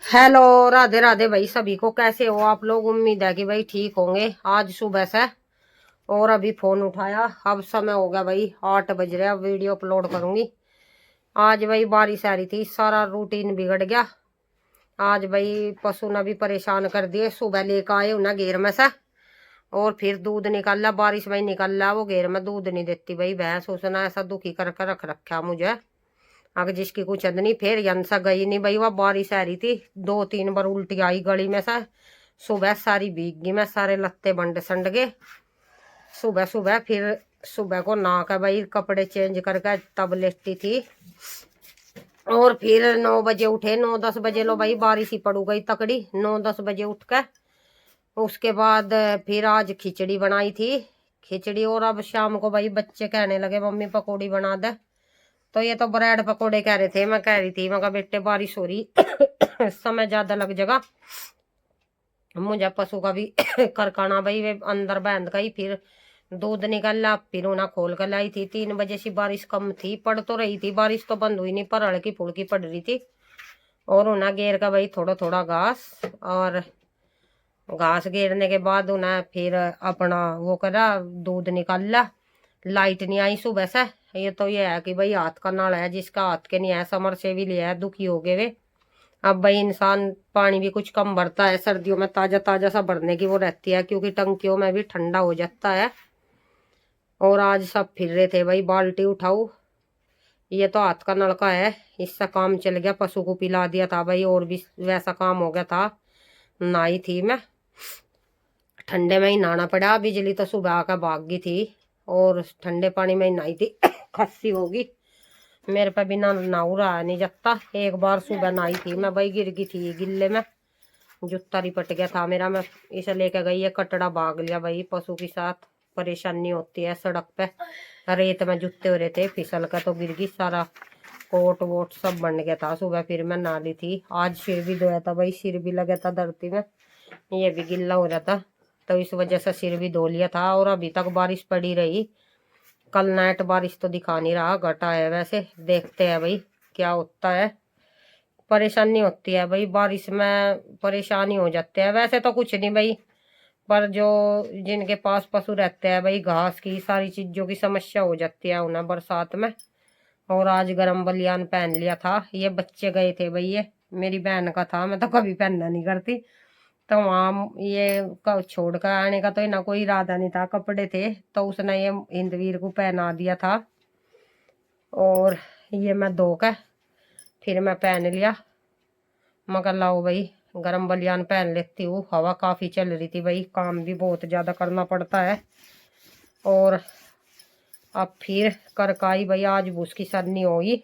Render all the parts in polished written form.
Hello, Radhe Radhe भाई सभी को। कैसे हो आप लोग? उम्मीद है कि भाई ठीक होंगे। आज सुबह से और अभी फोन उठाया, अब समय हो गया भाई 8 बज रहे। अब वीडियो अपलोड करूंगी। आज भाई बारिश आ रही थी, सारा रूटीन बिगड़ गया। आज भाई पशु ने भी परेशान कर दिए। सुबह लेकर आए उन्हें घेर में से, और फिर दूध निकाला। बारिश भाई निकल रहा, वो घेर में दूध नहीं देती भाई भैंस। उसने ऐसा दुखी करके रख रखा मुझे, अगर जिसकी कुछ नहीं। फिर यंसा गई नहीं भाई, वह बारिश आ रही थी। 2-3 बार उल्टी आई गली में से। सुबह सारी भीग गई, मैं सारे लत्ते बंड संड गए सुबह सुबह। फिर सुबह को नहा कर भाई कपड़े चेंज करके तब लेटी थी। और फिर 9 बजे उठे, 9-10 बजे लो भाई बारिश ही पड़ गई तकड़ी। 9-10 बजे उठ कर उसके बाद फिर आज खिचड़ी बनाई थी, खिचड़ी। और अब शाम को भाई बच्चे कहने लगे मम्मी पकौड़ी बना दे। तो ये तो ब्रेड पकोड़े कह रहे थे। मैं कह रही थी, मैं कहा बेटे बारिश हो रही समय ज्यादा लग जाएगा मुझे। पशु का भी करकाना भाई, वे अंदर बांध गई। फिर दूध निकला, फिर उन्हें खोल कर लाई थी। 3 बजे से बारिश कम थी, पड़ तो रही थी बारिश, तो बंद हुई नहीं, पर हल्की फुल्की पड़ रही थी। और उन्हें घेर का भाई थोड़ा थोड़ा घास, और घास घेरने के बाद उन्हें फिर अपना वो करा, दूध निकाला। लाइट नहीं आई सुबह से। ये तो ये है कि भाई हाथ का नल है, जिसका हाथ के नहीं है समर से भी लिया है, दुखी हो गए वे। अब भाई इंसान पानी भी कुछ कम भरता है सर्दियों में, ताजा ताजा सा भरने की वो रहती है, क्योंकि टंकियों में भी ठंडा हो जाता है। और आज सब फिर रहे थे भाई बाल्टी उठाओ। ये तो हाथ का नलका है, इससे काम चल गया। पशु को पिला दिया था भाई, और भी वैसा काम हो गया था। नहाई थी मैं, ठंडे में ही नहाना पड़ा। बिजली तो सुबह आकर भाग गई थी, और ठंडे पानी में ही नहाई थी। खस्सी होगी मेरे पे, बिना नहाऊ रहा नहीं जाता। एक बार सुबह नहाई थी मैं भाई, गिर गई थी गिल्ले में, जूता रिपट गया था मेरा। मैं इसे लेके गई, ये कटड़ा भाग लिया भाई पशु के साथ। परेशानी होती है सड़क पे, रेत में जूते हो रहे थे, फिसल का तो गिर गई। सारा कोट वोट सब बन गया था सुबह। फिर मैं नहा ली थी। आज सिर भी धोया था भाई, सिर भी लगा था धरती में, ये भी गिल्ला हो रहा था, तो इस वजह से सिर भी धो लिया था। और अभी तक बारिश पड़ी रही। कल नाइट बारिश तो दिखा नहीं रहा, घटा है वैसे। देखते हैं भाई क्या होता है। परेशानी होती है भाई बारिश में, परेशानी हो जाते हैं। वैसे तो कुछ नहीं भाई, पर जो जिनके पास पशु रहते हैं भाई, घास की सारी चीजों की समस्या हो जाती है उन्हें बरसात में। और आज गर्म बलियान पहन लिया था। ये बच्चे गए थे भाई, ये मेरी बहन का था, मैं तो कभी पहनना नहीं करती। तो वहाँ ये छोड़ कर आने का तो ना कोई इरादा नहीं था, कपड़े थे, तो उसने ये हिंदवीर को पहना दिया था। और ये मैं धो कर फिर मैं पहन लिया। मगर लाओ भाई गरम बलियान पहन लेती हूँ। हवा काफी चल रही थी भाई, काम भी बहुत ज्यादा करना पड़ता है। और अब फिर करकाई भाई, आज भूस की सरनी होगी।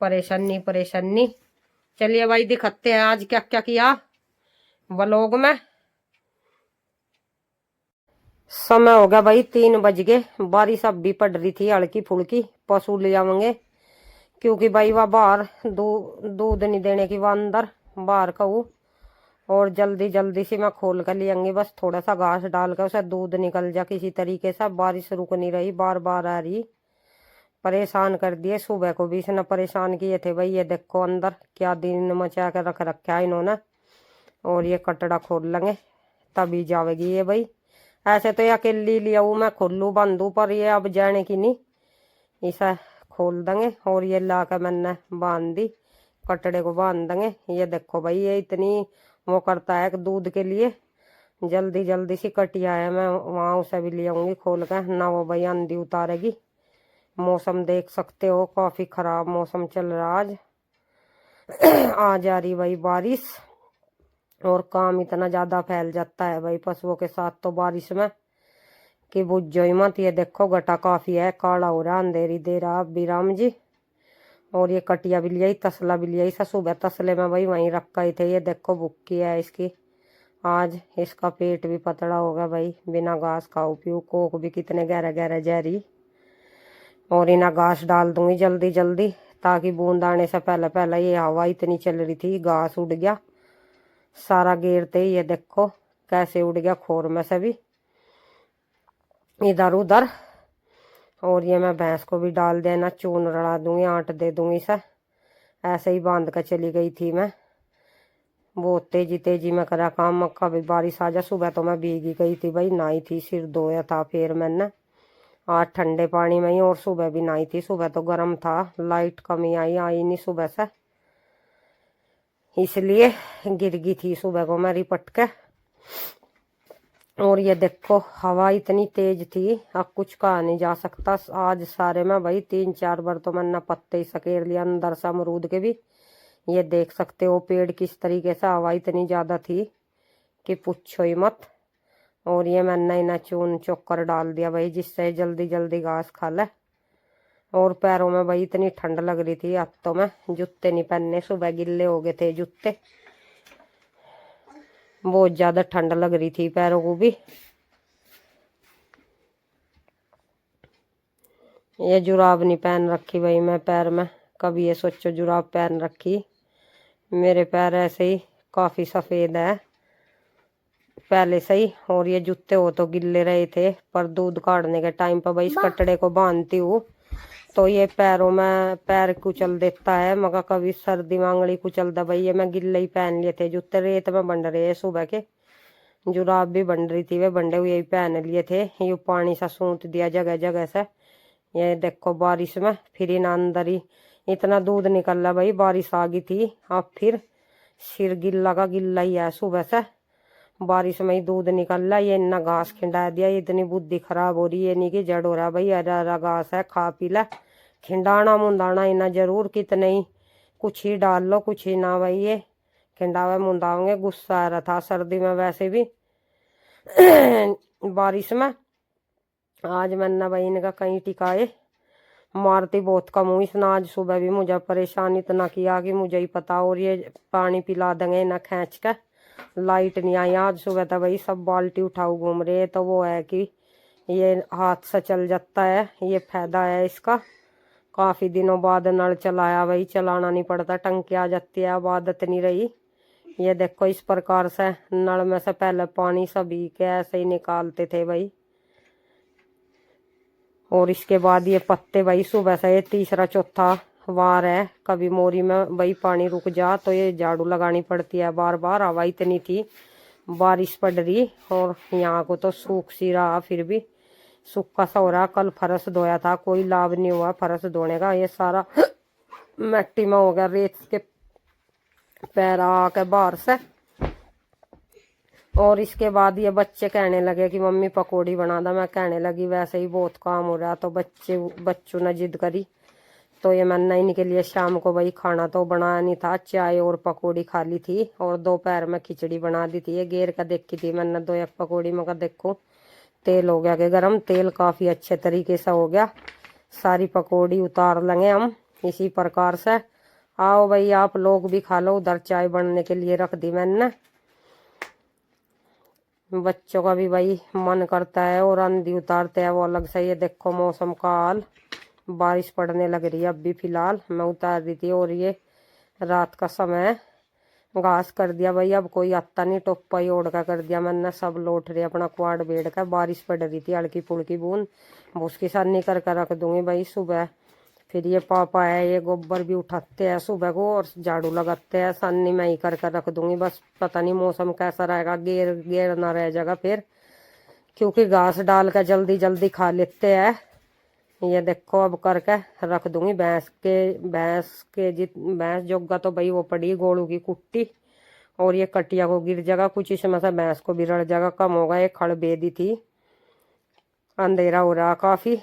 परेशानी परेशानी। चलिए भाई दिखाते हैं आज क्या क्या किया व्लॉग में। समय हो गया भाई 3 बज गए, बारिश अब भी पड़ रही थी हल्की फुल्की। पशु ले जाएंगे, क्योंकि भाई वह बाहर दूध नहीं देने की, वह अंदर बाहर कहूँ। और जल्दी जल्दी से मैं खोल कर ले आऊंगी, बस थोड़ा सा घास डाल कर उसे दूध निकल जा किसी तरीके से। बारिश रुक नहीं रही, बार बार आ रही, परेशान कर दिए। सुबह को भी इसने परेशान किए थे भाई। ये देखो अंदर क्या दिन मचा कर रख रखा है इन्होंने। और ये कटड़ा खोल लेंगे तभी जाएगी ये भाई। ऐसे तो ये अकेली लिया मैं खोलू बांधू, पर ये अब जाने की नहीं, इसे खोल देंगे। और ये ला कर मैंने बांध दी, कटड़े को बांध देंगे। ये देखो भाई, ये इतनी वो करता है दूध के लिए। जल्दी जल्दी सी कटिया है, मैं वहां उसे भी ले आऊंगी खोल कर ना, वो भाई आंधी उतारेगी। मौसम देख सकते हो, काफी खराब मौसम चल रहा आज। आ जा रही भाई बारिश, और काम इतना ज्यादा फैल जाता है भाई पशुओं के साथ तो बारिश में, कि बुझो ही मत। ये देखो गटा काफी है, काला हो रहा, अंधेरी दे रहा अभी राम जी। और ये कटिया भी लिया, तसला भी लिया। सुबह तसले में भाई वहीं रखा ही थे। ये देखो भुक्की है इसकी, आज इसका पेट भी पतला होगा भाई। बिना घास खाओ पीओ, कोक भी कितने गहरे गहरे जहरी। और इन्हें घास डाल दूंगी जल्दी जल्दी, ताकि बूंद आने से पहले पहले। ये हवा इतनी चल रही थी, घास उड़ गया सारा घेरते ही। ये देखो कैसे उड़ गया खोर में से भी इधर उधर। और ये मैं भैंस को भी डाल देना, चून रड़ा दूंगी, आट दे दूंगी इसे। ऐसे ही बांध कर चली गई थी मैं। बहुत तेजी तेजी में करा काम। कभी बारिश आ जा। सुबह तो मैं भीगी गई थी भाई, नहाई थी, सिर धोया था फिर मैंने आज ठंडे पानी में ही, और सुबह भी नहाई थी। सुबह तो गर्म था, लाइट कमी आई नहीं सुबह से, इसलिए गिर गई थी सुबह को मैं रिपट के। और ये देखो हवा इतनी तेज थी, अब कुछ कहा नहीं जा सकता। आज सारे में भाई 3-4 बार तो मैंने पत्ते ही सकेर लिया अंदर से अमरूद के भी। ये देख सकते हो पेड़ किस तरीके से, हवा इतनी ज्यादा थी कि पूछो ही मत। और ये मैंने इन्हें चून चोकर डाल दिया भाई, जिससे जल्दी जल्दी घास खा ले। और पैरों में भाई इतनी ठंड लग रही थी, अब तो मैं जूते नहीं पहनने, सुबह गिल्ले हो गए थे जूते, बहुत ज्यादा ठंड लग रही थी पैरों को भी। ये जुराब नहीं पहन रखी भाई मैं पैर में, कभी ये सोचो जुराब पहन रखी। मेरे पैर ऐसे ही काफी सफेद है पहले से ही। और ये जूते हो तो गिल्ले रहे थे, पर दूध काटने के टाइम पर भाई इस कटड़े को बांधती हूँ तो ये पैरों में पैर कुचल देता है, मगर कभी सर्दी में आंगली कुचलता भाई। ये मैं गिल्ले ही पहन लिए थे जूते, रेत में बंड रहे हैं सुबह के। जुराब भी बन रही थी, वे बंडे हुए ही पहन लिए थे। ये पानी सा सूंट दिया जगह जगह से। ये देखो बारिश में फिर इन अंदर ही इतना दूध निकल रहा भाई, बारिश आ गई थी। अब फिर सिर गिल्ला का गिल्ला ही है सुबह से, बारिश में ही दूध निकल रहा। ये इतना घास खिंडा दिया, इतनी बुद्धि खराब हो रही है, नहीं कि जड़ हो रहा भाई, हरा हरा घास है, खा पी ला। खिंडाना मुंडाना इना जरूर, कितने ही कुछ ही डाल लो कुछ ही ना भाई, ये खिंडावे मुंडाओगे। गुस्सा आ रहा था सर्दी में वैसे भी बारिश में। आज मैंने भाई इनका कहीं टिकाए, मारती बहुत कम हुई इसने। आज सुबह भी मुझे परेशान इतना किया कि मुझे ही पता। और ये पानी पिला देंगे ना खींच के, लाइट नहीं आई आज सुबह तो भाई सब बाल्टी उठाओ घूम रहे। तो वो है कि ये हाथ से चल जाता है, ये फायदा है इसका। काफी दिनों बाद नल चलाया भाई, चलाना नहीं पड़ता, टंकी आ जाती है, अब आदत नहीं रही। ये देखो इस प्रकार से नल में से पहले पानी सभी के ऐसे ही निकालते थे भाई। और इसके बाद ये पत्ते भाई सुबह से, ये तीसरा चौथा वार है, कभी मोरी में भाई पानी रुक जा तो ये झाड़ू लगानी पड़ती है बार बार। हवा इतनी थी, बारिश पड़ रही, और यहाँ को तो सूख सी रहा, फिर भी सूखा सा हो रहा। कल फरस धोया था, कोई लाभ नहीं हुआ फरस धोने का, ये सारा मिट्टी में हो गया, रेत के पैर आके बाहर से। और इसके बाद ये बच्चे कहने लगे कि मम्मी पकौड़ी बना दो। मैं कहने लगी वैसे ही बहुत काम हो रहा, तो बच्चों ने जिद करी, तो ये मैंने इनके लिए शाम को भाई खाना तो बनाया नहीं था, चाय और पकौड़ी खा ली थी। और दोपहर में खिचड़ी बना दी थी। ये घेर का देखी थी मैंने 2-1 पकौड़ी, मगर देखो तेल हो गया कि गरम, तेल काफी अच्छे तरीके से हो गया। सारी पकौड़ी उतार लेंगे हम इसी प्रकार से। आओ भाई आप लोग भी खा लो, उधर चाय बनने के लिए रख दी मैंने। बच्चों का भी भाई मन करता है, और आंधी उतारते हैं वो अलग से। ये देखो मौसम का हाल, बारिश पड़ने लग रही है अब भी फिलहाल, मैं उतार दी थी। और ये रात का समय घास कर दिया भाई, अब कोई आता नहीं, टोपा ही ओढ़ का कर दिया मैंने। सब लौट रहे अपना क्वाड बेड़ का, बारिश पड़ रही थी हल्की फुल्की बूंद, उसकी सानी कर कर रख दूंगी भाई सुबह। फिर ये पापा है, ये गोबर भी उठाते हैं सुबह को और झाड़ू लगाते हैं, सानी मैं ही कर कर रख दूंगी बस। पता नहीं मौसम कैसा रहेगा, गेर गेर ना रह जाएगा फिर, क्योंकि घास डाल कर जल्दी जल्दी खा लेते हैं। ये देखो अब करके रख दूंगी। भैंस जोगा तो भाई वो पड़ी गोलू की कुट्टी, और ये कटिया को गिर जाएगा कुछ, इसमें से भैंस को भी रड़ जाएगा, कम होगा। ये खड़ बेदी थी, अंधेरा हो रहा काफी।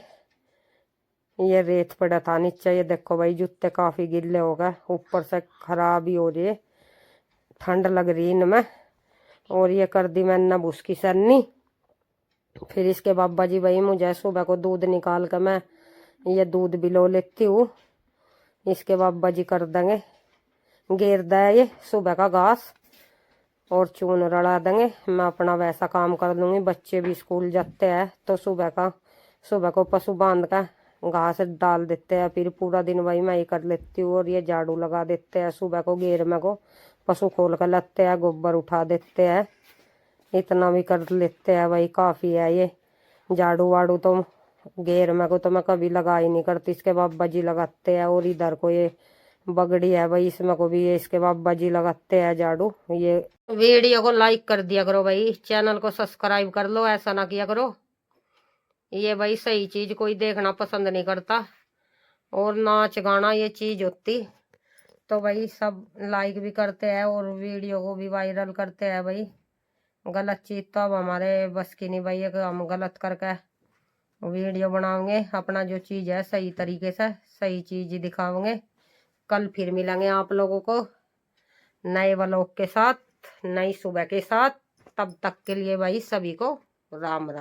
ये रेत पड़ा था नीचे, ये देखो भाई जूते काफी गिल्ले हो गए, ऊपर से खराब ही हो रही है, ठंड लग रही इनमें। और ये कर दी मैंने भूस की सरनी। फिर इसके बाबा जी भाई मुझे सुबह को दूध निकाल कर मैं ये दूध बिलो लेती हूँ, इसके बाबा जी कर देंगे घेर दे ये सुबह का घास, और चून रला देंगे। मैं अपना वैसा काम कर लूँगी, बच्चे भी स्कूल जाते हैं तो सुबह को पशु बांध कर घास डाल देते हैं, फिर पूरा दिन वही मैं ही कर लेती हूँ। और ये झाड़ू लगा देते हैं सुबह को, घेर में को पशु खोल कर लेते हैं, गोबर उठा देते हैं, इतना भी कर लेते हैं भाई, काफी है। ये झाड़ू वाड़ू तो घेर में को तो मैं कभी लगा ही नहीं करती, इसके बाबा जी लगाते हैं। और इधर को ये बगड़ी है भाई, इसमें को भी ये इसके बाबा जी लगाते हैं झाड़ू। ये वीडियो को लाइक कर दिया करो भाई, चैनल को सब्सक्राइब कर लो, ऐसा ना किया करो। ये भाई सही चीज कोई देखना पसंद नहीं करता, और नाच गाना ये चीज होती तो भाई सब लाइक भी करते हैं और वीडियो को भी वायरल करते हैं भाई। गलत चीज तो अब हमारे बस की नहीं भाई, कि हम गलत करके वीडियो बनाओगे। अपना जो चीज है सही तरीके से सही चीज ही दिखाओगे। कल फिर मिलेंगे आप लोगों को नए व्लॉग के साथ, नई सुबह के साथ। तब तक के लिए भाई सभी को राम राम।